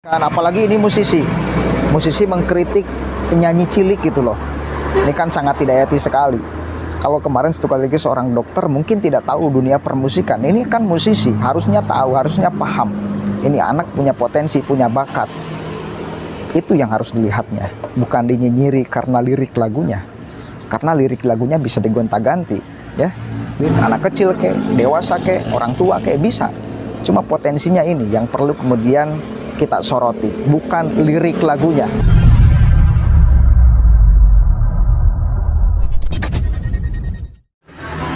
Kan apalagi ini musisi mengkritik penyanyi cilik gitu loh. Ini kan sangat tidak etis sekali. Kalau kemarin satu kali lagi seorang dokter mungkin tidak tahu dunia permusikan. Ini kan musisi, harusnya tahu, harusnya paham. Ini anak punya potensi, punya bakat. Itu yang harus dilihatnya, bukan dinyinyiri karena lirik lagunya. Karena lirik lagunya bisa digonta-ganti, ya. Anak kecil kek, dewasa kek, orang tua kek bisa. Cuma potensinya ini yang perlu kemudian kita soroti, bukan lirik lagunya.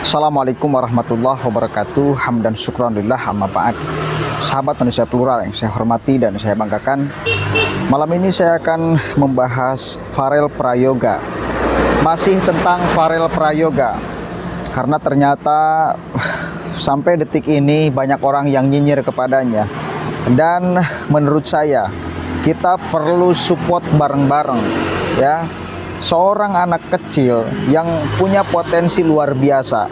Assalamualaikum warahmatullahi wabarakatuh. Hamdan syukranillah amma ba'd. Sahabat manusia plural yang saya hormati dan saya banggakan, malam ini saya akan membahas Pharrell Prayoga. Masih tentang Pharrell Prayoga, karena ternyata sampai detik ini banyak orang yang nyinyir kepadanya. Dan menurut saya kita perlu support bareng-bareng, ya. Seorang anak kecil yang punya potensi luar biasa.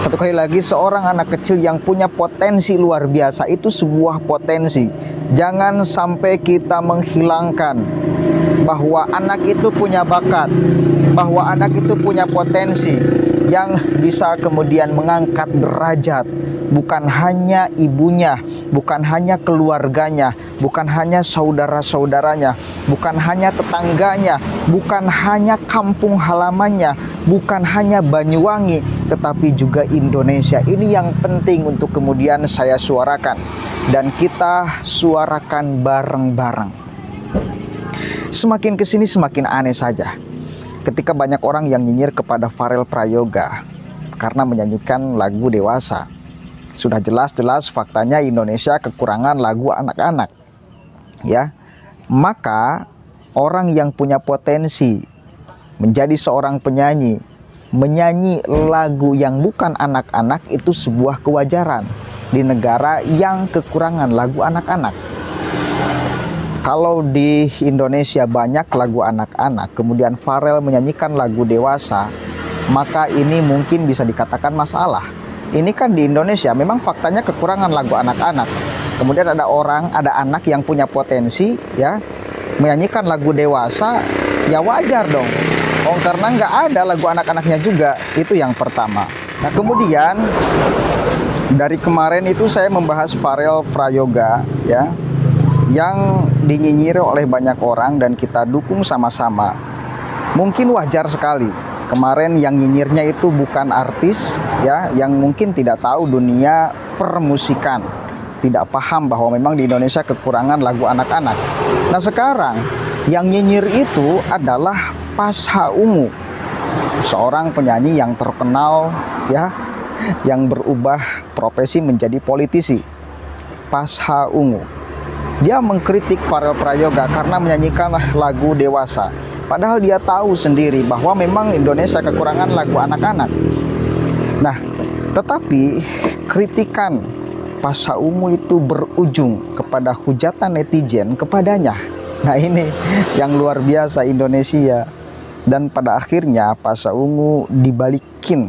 Satu kali lagi, seorang anak kecil yang punya potensi luar biasa itu sebuah potensi. Jangan sampai kita menghilangkan bahwa anak itu punya bakat, bahwa anak itu punya potensi yang bisa kemudian mengangkat derajat, bukan hanya ibunya, bukan hanya keluarganya, bukan hanya saudara-saudaranya, bukan hanya tetangganya, bukan hanya kampung halamannya, bukan hanya Banyuwangi, tetapi juga Indonesia. Ini yang penting untuk kemudian saya suarakan dan kita suarakan bareng-bareng. Semakin kesini semakin aneh saja ketika banyak orang yang nyinyir kepada Pharrell Prayoga karena menyanyikan lagu dewasa. Sudah jelas-jelas faktanya Indonesia kekurangan lagu anak-anak, ya. Maka orang yang punya potensi menjadi seorang penyanyi, menyanyi lagu yang bukan anak-anak itu sebuah kewajaran di negara yang kekurangan lagu anak-anak. Kalau di Indonesia banyak lagu anak-anak, kemudian Pharrell menyanyikan lagu dewasa, maka ini mungkin bisa dikatakan masalah. Ini kan di Indonesia memang faktanya kekurangan lagu anak-anak. Kemudian ada anak yang punya potensi, ya, menyanyikan lagu dewasa, ya wajar dong. Oh, karena nggak ada lagu anak-anaknya juga. Itu yang pertama. Nah, kemudian dari kemarin itu saya membahas Pharrell Prayoga, ya, yang dinyinyiri oleh banyak orang dan kita dukung sama-sama. Mungkin wajar sekali. Kemarin yang nyinyirnya itu bukan artis, ya, yang mungkin tidak tahu dunia permusikan, tidak paham bahwa memang di Indonesia kekurangan lagu anak-anak. Nah, sekarang yang nyinyir itu adalah Pasha Ungu, seorang penyanyi yang terkenal, ya, yang berubah profesi menjadi politisi. Pasha Ungu, dia mengkritik Pharrell Prayoga karena menyanyikan lagu dewasa. Padahal dia tahu sendiri bahwa memang Indonesia kekurangan lagu anak-anak. Nah, tetapi kritikan Pasha Ungu itu berujung kepada hujatan netizen kepadanya. Nah, ini yang luar biasa Indonesia. Dan pada akhirnya Pasha Ungu dibalikin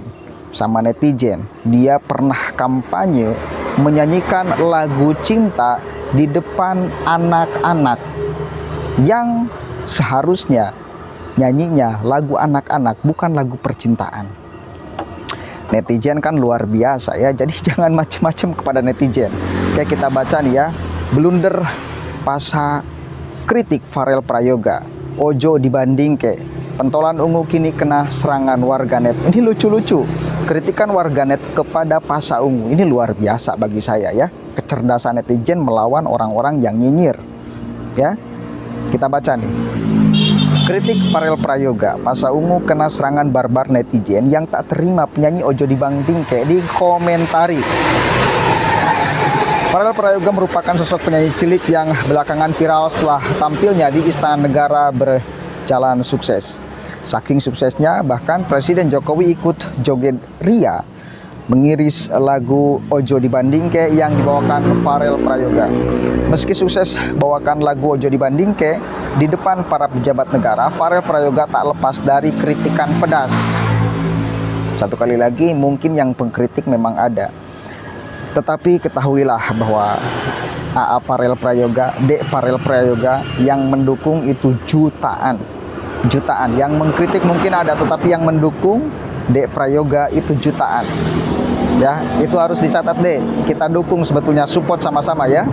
sama netizen. Dia pernah kampanye menyanyikan lagu cinta di depan anak-anak yang seharusnya nyanyinya lagu anak-anak, bukan lagu percintaan. Netizen kan luar biasa, ya, jadi jangan macam-macam kepada netizen. Kayak kita baca nih, ya, blunder Pasha kritik Pharrell Prayoga, ojo dibanding ke pentolan ungu kini kena serangan warganet. Ini lucu-lucu, kritikan warganet kepada Pasha Ungu ini luar biasa bagi saya, ya. Kecerdasan netizen melawan orang-orang yang nyinyir, ya. Kita baca nih. Kritik Pharrell Prayoga, Pasha Ungu kena serangan barbar netizen yang tak terima penyanyi ojo dibandingke di komentari. Pharrell Prayoga merupakan sosok penyanyi cilik yang belakangan viral setelah tampilnya di Istana Negara berjalan sukses. Saking suksesnya bahkan Presiden Jokowi ikut joget ria mengiris lagu Ojo Dibandingke yang dibawakan Pharrell Prayoga. Meski sukses bawakan lagu Ojo Dibandingke di depan para pejabat negara, Pharrell Prayoga tak lepas dari kritikan pedas. Satu kali lagi, mungkin yang pengkritik memang ada. Tetapi ketahuilah bahwa AA Farel Prayoga, D Farel Prayoga, yang mendukung itu jutaan. Yang mengkritik mungkin ada, tetapi yang mendukung D Prayoga itu jutaan. Ya, itu harus dicatat deh. Kita dukung sebetulnya, support sama-sama ya.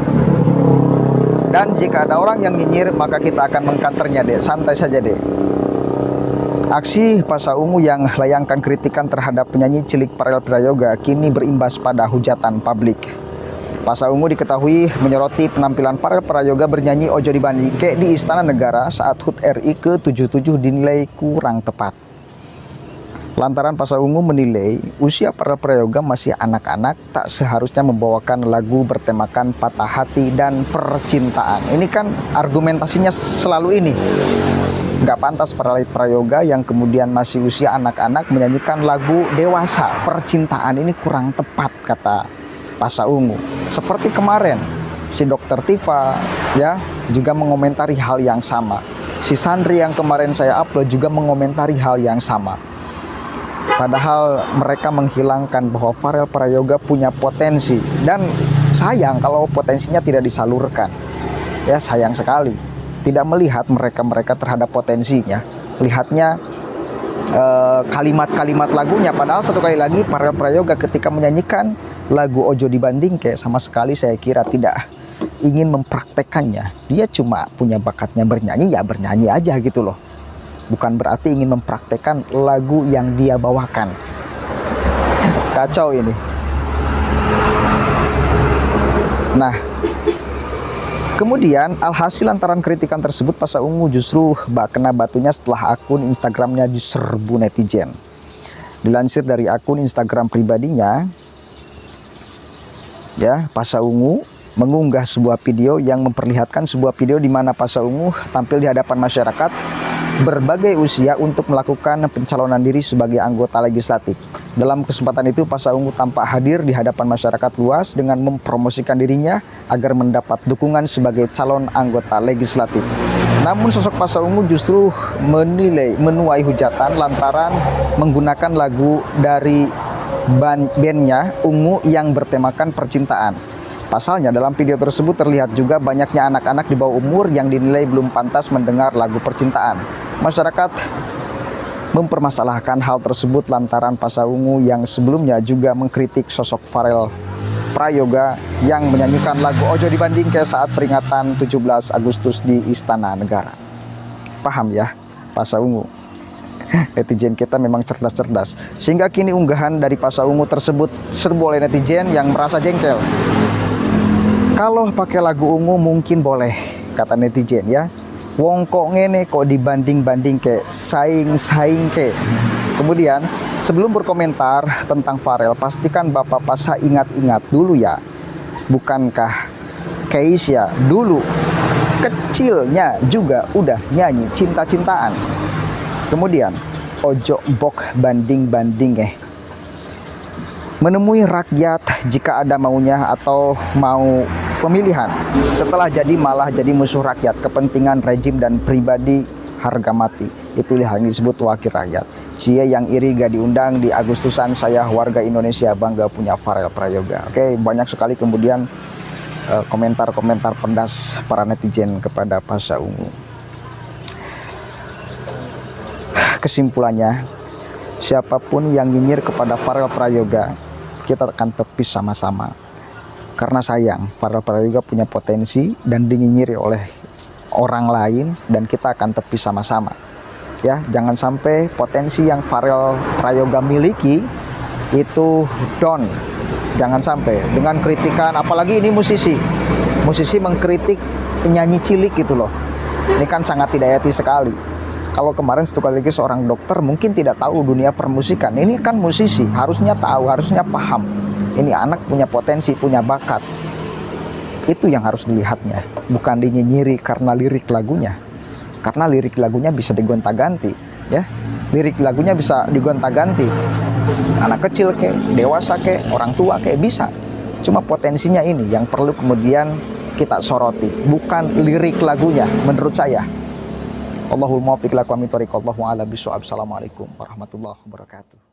Dan jika ada orang yang nyinyir, maka kita akan mengkanternya deh. Santai saja deh. Aksi Pasha Ungu yang layangkan kritikan terhadap penyanyi cilik Farel Prayoga kini berimbas pada hujatan publik. Pasha Ungu diketahui menyoroti penampilan Farel Prayoga bernyanyi Ojo Dibandingke di Istana Negara saat HUT RI ke-77 dinilai kurang tepat. Lantaran Pasha Ungu menilai usia Farel Prayoga masih anak-anak, tak seharusnya membawakan lagu bertemakan patah hati dan percintaan. Ini kan argumentasinya selalu ini. Nggak pantas Farel Prayoga yang kemudian masih usia anak-anak menyanyikan lagu dewasa. Percintaan ini kurang tepat, kata Pasha Ungu. Seperti kemarin si Dr. Tifa ya juga mengomentari hal yang sama. Si Sandri yang kemarin saya upload juga mengomentari hal yang sama. Padahal mereka menghilangkan bahwa Farel Prayoga punya potensi, dan sayang kalau potensinya tidak disalurkan. Ya, sayang sekali. Tidak melihat mereka terhadap potensinya. Lihatnya kalimat-kalimat lagunya. Padahal satu kali lagi Farel Prayoga ketika menyanyikan lagu Ojo Dibandingke sama sekali saya kira tidak ingin mempraktekannya. Dia cuma punya bakatnya bernyanyi, ya bernyanyi aja gitu loh. Bukan berarti ingin mempraktekkan lagu yang dia bawakan. Kacau ini. Nah, kemudian alhasil lantaran kritikan tersebut Pasha Ungu justru kena batunya setelah akun Instagramnya diserbu netizen. Dilansir dari akun Instagram pribadinya, ya, Pasha Ungu mengunggah sebuah video yang memperlihatkan sebuah video di mana Pasha Ungu tampil di hadapan masyarakat berbagai usia untuk melakukan pencalonan diri sebagai anggota legislatif. Dalam kesempatan itu Pasha Ungu tampak hadir di hadapan masyarakat luas dengan mempromosikan dirinya agar mendapat dukungan sebagai calon anggota legislatif. Namun sosok Pasha Ungu justru menuai hujatan lantaran menggunakan lagu dari bandnya Ungu yang bertemakan percintaan. Pasalnya dalam video tersebut terlihat juga banyaknya anak-anak di bawah umur yang dinilai belum pantas mendengar lagu percintaan. Masyarakat mempermasalahkan hal tersebut lantaran Pasha Ungu yang sebelumnya juga mengkritik sosok Farel Prayoga yang menyanyikan lagu Ojo Dibandingke saat peringatan 17 Agustus di Istana Negara. Paham ya, Pasha Ungu? Netizen kita memang cerdas-cerdas. Sehingga kini unggahan dari Pasha Ungu tersebut serbu oleh netizen yang merasa jengkel. Kalau pakai lagu Ungu mungkin boleh, kata netizen ya. Wong kok ngene kok dibanding-banding ke, saing-saing ke. Kemudian sebelum berkomentar tentang Farel, pastikan Bapak Pasha ingat-ingat dulu ya. Bukankah Keisha dulu kecilnya juga udah nyanyi cinta-cintaan? Kemudian ojo bok banding-banding menemui rakyat jika ada maunya atau mau pemilihan, setelah jadi malah jadi musuh rakyat, kepentingan rejim dan pribadi harga mati. Itulah yang disebut wakil rakyat. Sia yang iri gak diundang di Agustusan, saya warga Indonesia bangga punya Farel Prayoga. Oke, banyak sekali kemudian komentar-komentar pedas para netizen kepada Pasha Ungu. Kesimpulannya, siapapun yang nyinyir kepada Farel Prayoga, kita akan tepis sama-sama. Karena sayang, Farel Prayoga punya potensi dan dinyinyiri oleh orang lain, dan kita akan tepis sama-sama. Ya, jangan sampai potensi yang Farel Prayoga miliki itu down. Jangan sampai dengan kritikan, apalagi ini musisi mengkritik penyanyi cilik gitu loh. Ini kan sangat tidak etis sekali. Kalau kemarin satu kali lagi seorang dokter mungkin tidak tahu dunia permusikan. Ini kan musisi, harusnya tahu, harusnya paham. Ini anak punya potensi, punya bakat. Itu yang harus dilihatnya, bukan dinyinyiri karena lirik lagunya. Karena lirik lagunya bisa digonta-ganti, ya. Lirik lagunya bisa digonta-ganti. Anak kecil kek, dewasa kek, orang tua kek, bisa. Cuma potensinya ini yang perlu kemudian kita soroti, bukan lirik lagunya menurut saya. Allahul muwaffiq lakum min thoriq, wallahu a'lam bishawab. Assalamualaikum warahmatullahi wabarakatuh.